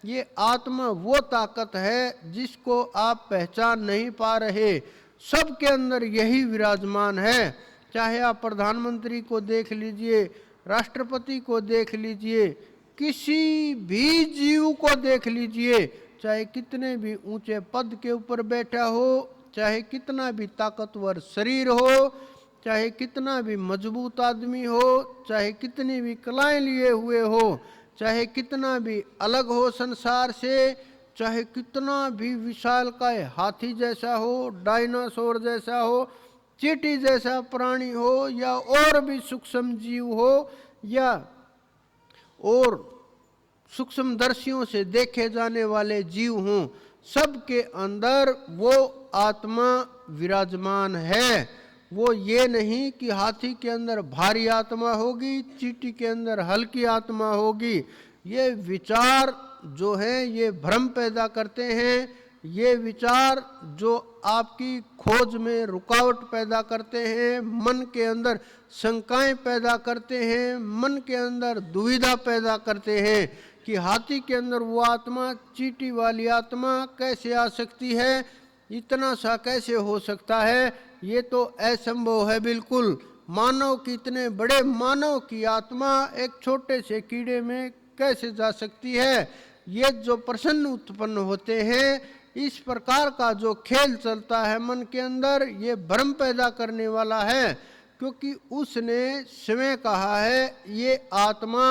ये आत्मा वो ताकत है जिसको आप पहचान नहीं पा रहे, सबके अंदर यही विराजमान है। चाहे आप प्रधानमंत्री को देख लीजिए, राष्ट्रपति को देख लीजिए, किसी भी जीव को देख लीजिए, चाहे कितने भी ऊंचे पद के ऊपर बैठा हो, चाहे कितना भी ताकतवर शरीर हो, चाहे कितना भी मजबूत आदमी हो, चाहे कितनी भी कलाएं लिए हुए हो, चाहे कितना भी अलग हो संसार से, चाहे कितना भी विशालकाय हाथी जैसा हो, डायनासोर जैसा हो, चींटी जैसा प्राणी हो, या और भी सूक्ष्म जीव हो, या और सूक्ष्मदर्शियों से देखे जाने वाले जीव हों, सबके अंदर वो आत्मा विराजमान है। वो ये नहीं कि हाथी के अंदर भारी आत्मा होगी, चींटी के अंदर हल्की आत्मा होगी। ये विचार जो है ये भ्रम पैदा करते हैं, ये विचार जो आपकी खोज में रुकावट पैदा करते हैं, मन के अंदर शंकाएं पैदा करते हैं, मन के अंदर दुविधा पैदा करते हैं कि हाथी के अंदर वो आत्मा, चींटी वाली आत्मा कैसे आ सकती है, इतना सा कैसे हो सकता है, ये तो असंभव है बिल्कुल। मानव की, इतने बड़े मानव की आत्मा एक छोटे से कीड़े में कैसे जा सकती है। ये जो प्रश्न उत्पन्न होते हैं, इस प्रकार का जो खेल चलता है मन के अंदर, ये भ्रम पैदा करने वाला है। क्योंकि उसने स्वयं कहा है ये आत्मा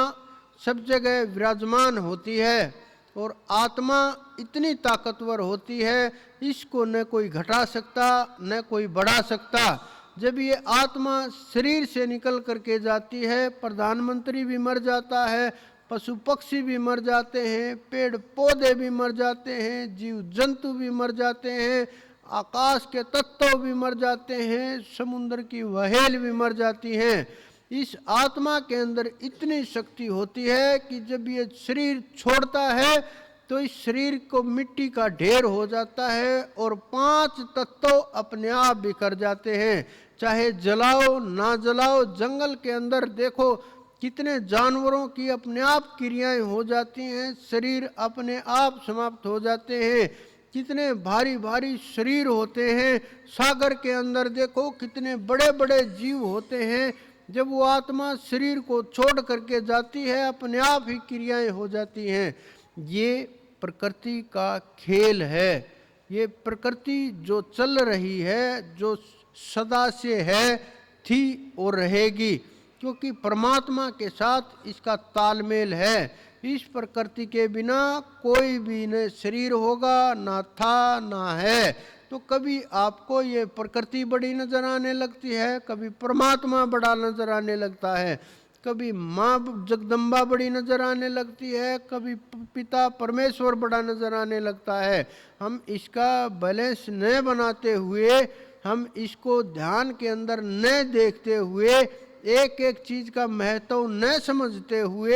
सब जगह विराजमान होती है, और आत्मा इतनी ताकतवर होती है, इसको न कोई घटा सकता न कोई बढ़ा सकता। जब ये आत्मा शरीर से निकल करके जाती है, प्रधानमंत्री भी मर जाता है, पशु पक्षी भी मर जाते हैं, पेड़ पौधे भी मर जाते हैं, जीव जंतु भी मर जाते हैं, आकाश के तत्व भी मर जाते हैं, समुद्र की वहेल भी मर जाती हैं। इस आत्मा के अंदर इतनी शक्ति होती है कि जब ये शरीर छोड़ता है तो इस शरीर को मिट्टी का ढेर हो जाता है, और 5 तत्व अपने आप बिखर जाते हैं। चाहे जलाओ ना जलाओ, जंगल के अंदर देखो कितने जानवरों की अपने आप क्रियाएं हो जाती हैं, शरीर अपने आप समाप्त हो जाते हैं। कितने भारी भारी शरीर होते हैं। सागर के अंदर देखो कितने बड़े बड़े जीव होते हैं, जब वो आत्मा शरीर को छोड़ करके जाती है, अपने आप ही क्रियाएं हो जाती हैं। ये प्रकृति का खेल है। ये प्रकृति जो चल रही है, जो सदा से है, थी और रहेगी, क्योंकि परमात्मा के साथ इसका तालमेल है। इस प्रकृति के बिना कोई भी न शरीर होगा, ना था ना है। तो कभी आपको ये प्रकृति बड़ी नजर आने लगती है, कभी परमात्मा बड़ा नजर आने लगता है, कभी माँ जगदम्बा बड़ी नजर आने लगती है, कभी पिता परमेश्वर बड़ा नजर आने लगता है। हम इसका बैलेंस न बनाते हुए, हम इसको ध्यान के अंदर न देखते हुए, एक एक चीज का महत्व न समझते हुए,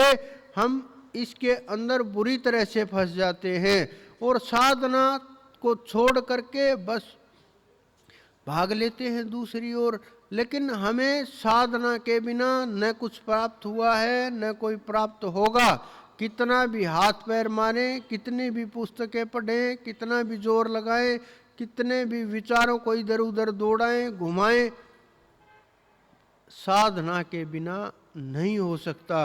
हम इसके अंदर बुरी तरह से फंस जाते हैं, और साधना को छोड़ करके बस भाग लेते हैं दूसरी ओर। लेकिन हमें साधना के बिना न कुछ प्राप्त हुआ है, न कोई प्राप्त होगा। कितना भी हाथ पैर मारें, कितनी भी पुस्तकें पढ़ें, कितना भी जोर लगाएं, कितने भी विचारों को इधर उधर दौड़ाएं घुमाएं, साधना के बिना नहीं हो सकता।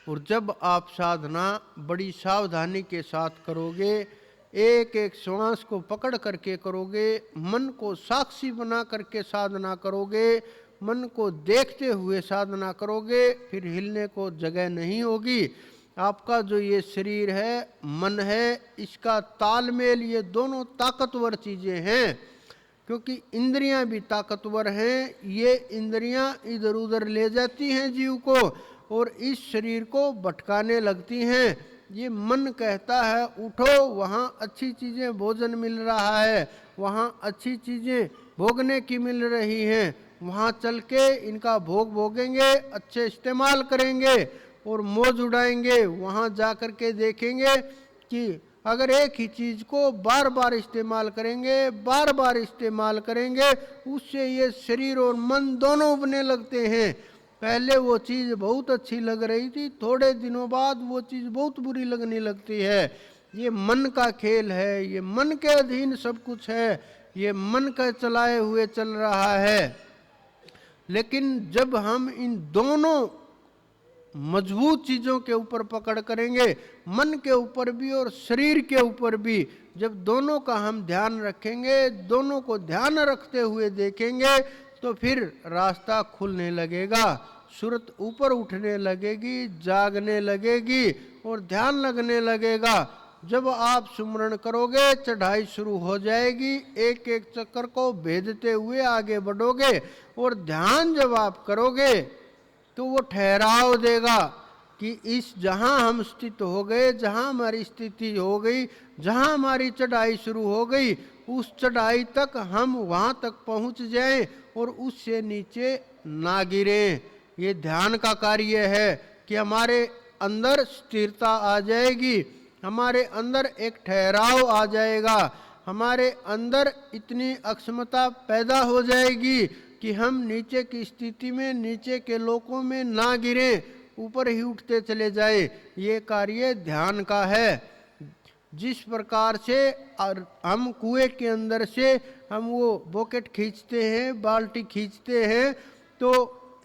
और जब आप साधना बड़ी सावधानी के साथ करोगे, एक एक श्वास को पकड़ करके करोगे, मन को साक्षी बना करके साधना करोगे, मन को देखते हुए साधना करोगे, फिर हिलने को जगह नहीं होगी। आपका जो ये शरीर है, मन है, इसका तालमेल, ये दोनों ताकतवर चीजें हैं। क्योंकि इंद्रियां भी ताकतवर हैं, ये इंद्रियां इधर उधर ले जाती हैं जीव को, और इस शरीर को भटकाने लगती हैं। ये मन कहता है उठो, वहाँ अच्छी चीज़ें भोजन मिल रहा है, वहाँ अच्छी चीज़ें भोगने की मिल रही हैं, वहाँ चल के इनका भोग भोगेंगे, अच्छे इस्तेमाल करेंगे और मौज उड़ाएंगे। वहाँ जा कर के देखेंगे कि अगर एक ही चीज़ को बार बार इस्तेमाल करेंगे, बार बार इस्तेमाल करेंगे, उससे ये शरीर और मन दोनों उबने लगते हैं। पहले वो चीज़ बहुत अच्छी लग रही थी, थोड़े दिनों बाद वो चीज़ बहुत बुरी लगने लगती है। ये मन का खेल है, ये मन के अधीन सब कुछ है, ये मन का चलाए हुए चल रहा है। लेकिन जब हम इन दोनों मजबूत चीज़ों के ऊपर पकड़ करेंगे, मन के ऊपर भी और शरीर के ऊपर भी, जब दोनों का हम ध्यान रखेंगे, दोनों को ध्यान रखते हुए देखेंगे, तो फिर रास्ता खुलने लगेगा, सूरत ऊपर उठने लगेगी, जागने लगेगी और ध्यान लगने लगेगा। जब आप सुमरण करोगे, चढ़ाई शुरू हो जाएगी, एक एक चक्कर को भेदते हुए आगे बढ़ोगे। और ध्यान जब आप करोगे तो वो ठहराव देगा कि इस जहाँ हम स्थित हो गए, जहाँ हमारी स्थिति हो गई, जहाँ हमारी चढ़ाई शुरू हो गई, उस चढ़ाई तक हम वहाँ तक पहुँच जाएं और उससे नीचे ना गिरें। ये ध्यान का कार्य है कि हमारे अंदर स्थिरता आ जाएगी, हमारे अंदर एक ठहराव आ जाएगा, हमारे अंदर इतनी अक्षमता पैदा हो जाएगी कि हम नीचे की स्थिति में, नीचे के लोकों में ना गिरें, ऊपर ही उठते चले जाए। ये कार्य ध्यान का है। जिस प्रकार से हम कुएं के अंदर से हम वो बकेट खींचते हैं, बाल्टी खींचते हैं, तो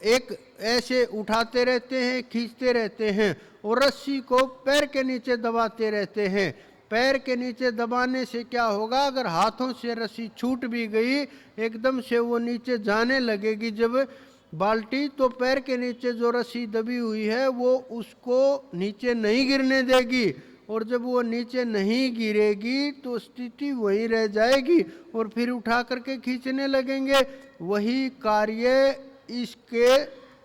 एक ऐसे उठाते रहते हैं, खींचते रहते हैं और रस्सी को पैर के नीचे दबाते रहते हैं। पैर के नीचे दबाने से क्या होगा, अगर हाथों से रस्सी छूट भी गई, एकदम से वो नीचे जाने लगेगी जब बाल्टी, तो पैर के नीचे जो रस्सी दबी हुई है वो उसको नीचे नहीं गिरने देगी। और जब वो नीचे नहीं गिरेगी तो स्थिति वहीं रह जाएगी और फिर उठा करके खींचने लगेंगे। वही कार्य इसके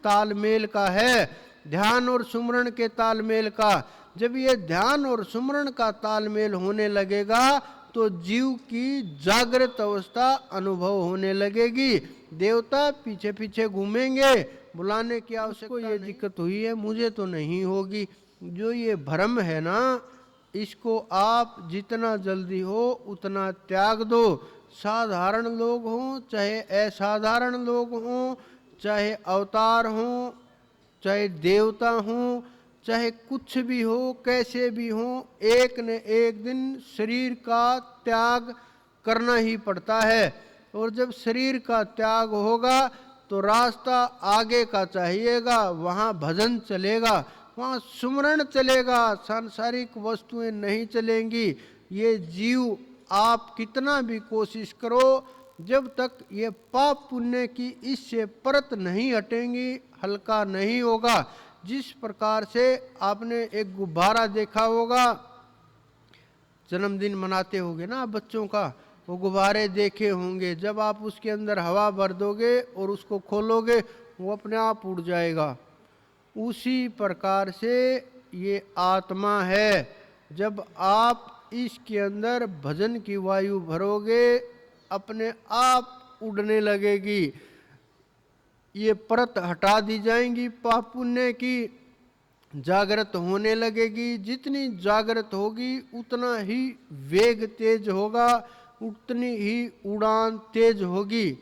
तालमेल का है, ध्यान और सुमरण के तालमेल का। जब ये ध्यान और सुमरण का तालमेल होने लगेगा तो जीव की जागृत अवस्था अनुभव होने लगेगी। देवता पीछे पीछे घूमेंगे, बुलाने की आवश्यकता, ये दिक्कत हुई है, मुझे तो नहीं होगी। जो ये भ्रम है ना, इसको आप जितना जल्दी हो उतना त्याग दो। साधारण लोग हों चाहे असाधारण लोग हों, चाहे अवतार हों चाहे देवता हों, चाहे कुछ भी हो, कैसे भी हो, एक न एक दिन शरीर का त्याग करना ही पड़ता है। और जब शरीर का त्याग होगा तो रास्ता आगे का चाहिएगा, वहाँ भजन चलेगा, वहाँ सुमरण चलेगा, सांसारिक वस्तुएं नहीं चलेंगी। ये जीव आप कितना भी कोशिश करो, जब तक ये पाप पुण्य की इससे परत नहीं हटेंगी, हल्का नहीं होगा। जिस प्रकार से आपने एक गुब्बारा देखा होगा, जन्मदिन मनाते होंगे ना बच्चों का, वो गुब्बारे देखे होंगे, जब आप उसके अंदर हवा भर दोगे और उसको खोलोगे वो अपने आप उड़ जाएगा। उसी प्रकार से ये आत्मा है, जब आप इसके अंदर भजन की वायु भरोगे अपने आप उड़ने लगेगी। ये परत हटा दी जाएंगी पाप पुण्य की, जागृत होने लगेगी। जितनी जागृत होगी उतना ही वेग तेज होगा, उतनी ही उड़ान तेज होगी।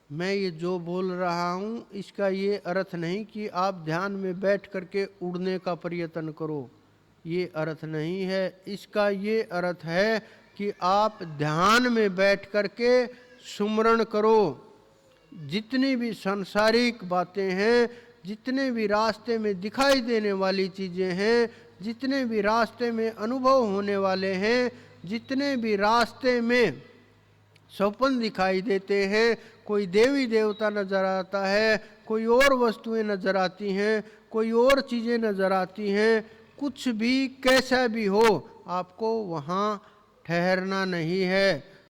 मैं ये जो बोल रहा हूँ इसका ये अर्थ नहीं कि आप ध्यान में बैठ करके उड़ने का प्रयत्न करो, ये अर्थ नहीं है। इसका ये अर्थ है कि आप ध्यान में बैठ करके सुमरण करो। जितनी भी सांसारिक बातें हैं, जितने भी रास्ते में दिखाई देने वाली चीज़ें हैं, जितने भी रास्ते में अनुभव होने वाले हैं, जितने भी रास्ते में स्वप्न दिखाई देते हैं, कोई देवी देवता नज़र आता है, कोई और वस्तुएं नज़र आती हैं, कोई और चीज़ें नज़र आती हैं, कुछ भी कैसा भी हो, आपको वहाँ ठहरना नहीं है।